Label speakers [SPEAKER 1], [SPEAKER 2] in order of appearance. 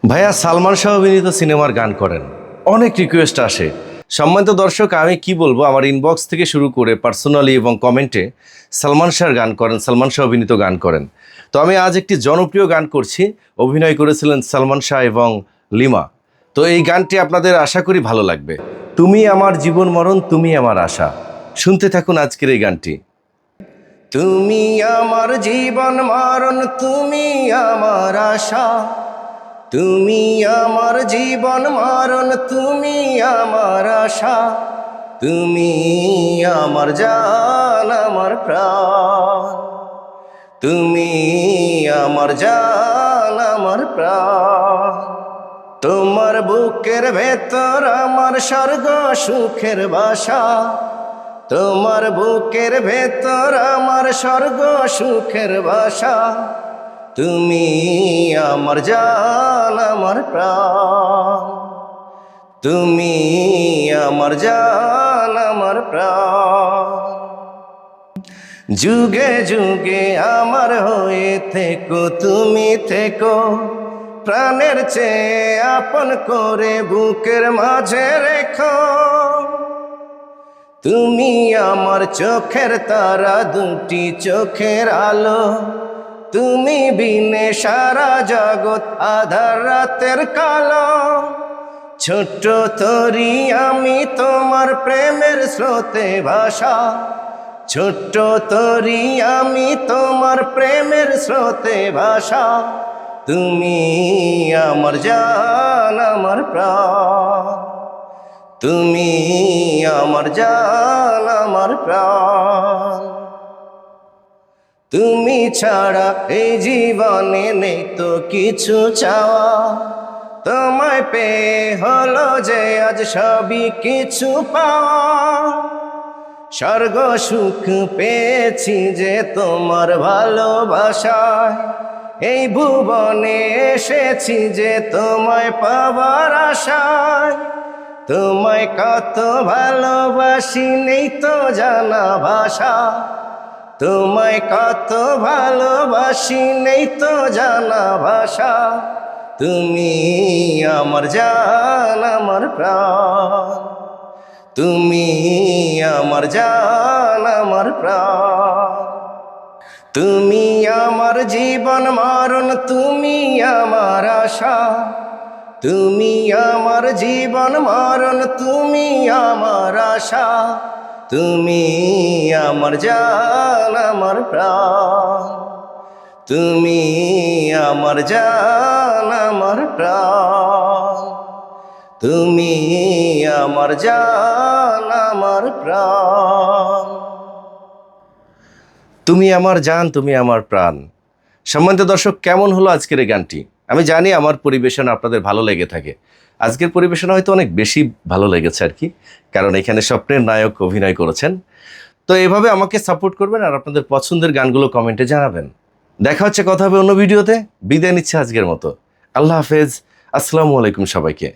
[SPEAKER 1] ভাইয়া সালমান শাহ অভিনীত সিনেমার গান করেন, অনেক রিকোয়েস্ট আসে। সম্মানিত দর্শক, আমি কি বলবো, আমার ইনবক্স থেকে শুরু করে পার্সোনালি এবং কমেন্টে সালমান শাহর গান করেন, সালমান শাহ অভিনীত গান করেন। তো আমি আজ একটি জনপ্রিয় গান করছি, অভিনয় করেছিলেন সালমান শাহ এবং লিমা। তো এই গানটি আপনাদের আশা করি ভালো লাগবে। তুমি আমার জীবন মরণ, তুমি আমার আশা। শুনতে থাকুন আজকের এই গানটি। তুমি আমার জীবন মরণ, তুমি আমার আশা। তুমি আমার জীবন মরণ, তুমি আমার আশা। তুমি আমার জান, আমার প্রাণ। তুমি আমার জান, আমার প্রাণ। তোমার বুকের ভেতর আমার স্বর্গ সুখের বাসা। তোমার বুকের ভেতর আমার স্বর্গ সুখের বাসা। তুমি আমার জান, আমার প্রাণ। তুমি আমার জান, আমার প্রাণ। যুগে যুগে আমার হয়ে থেকো, তুমি থেকো। প্রাণের চেয়ে আপন করে বুকের মাঝে রেখো। তুমি আমার চোখের তারা, দুটি চোখের আলো। তুমি বিনে সারা জগৎ আধার রাতের কালো। ছোট্ট তরি আমি তোমার প্রেমের স্রোতে ভাসা। ছোট্ট তরি আমি তোমার প্রেমের স্রোতে ভাসা। তুমি আমার জান, আমার প্রাণ। তুমি আমার জান, আমার প্রাণ। তুমি ছাড়া এই জীবনে নেই তো কিছু চাওয়া। তোমায় পেয়ে হলো যে আজ সবই কিছু পাওয়া। স্বর্গ সুখ পেয়েছি যে তোমার ভালোবাসায়। এই ভুবনে এসেছি যে তোমায় পাবার আশায়। তোমায় কত ভালোবাসি নেই তো জানা ভাষা। তোমায় কত ভালোবাসি নেই তো জানা ভাষা। তুমি আমার জান, আমার প্রাণ। তুমি আমার জান, আমার প্রাণ। তুমি আমার জীবন মরণ, তুমি আমার আশা। তুমি আমার জীবন মরণ, তুমি আমার আশা। তুমি আমার জান, আমার প্রাণ। তুমি আমার জান, আমার প্রাণ। তুমি আমার জান, আমার প্রাণ। তুমি আমার জান, তুমি আমার প্রাণ। সম্মানিত দর্শক, কেমন হলো আজকের এই গানটি? আমি জানি আমার পরিবেশন আপনাদের ভালো লেগে থাকে। আজকের পরিবেশন হয়তো অনেক বেশি ভালো লেগেছে আর কি, কারণ এখানে স্বপ্নের নায়ক অভিনয় করেছেন। তো এভাবে আমাকে সাপোর্ট করবেন আর আপনাদের পছন্দের গানগুলো কমেন্টে জানাবেন। দেখা হচ্ছে, কথা হবে অন্য ভিডিওতে। বিদায় নিচ্ছে আজকের মতো। আল্লাহ হাফেজ। আসসালামু আলাইকুম সবাইকে।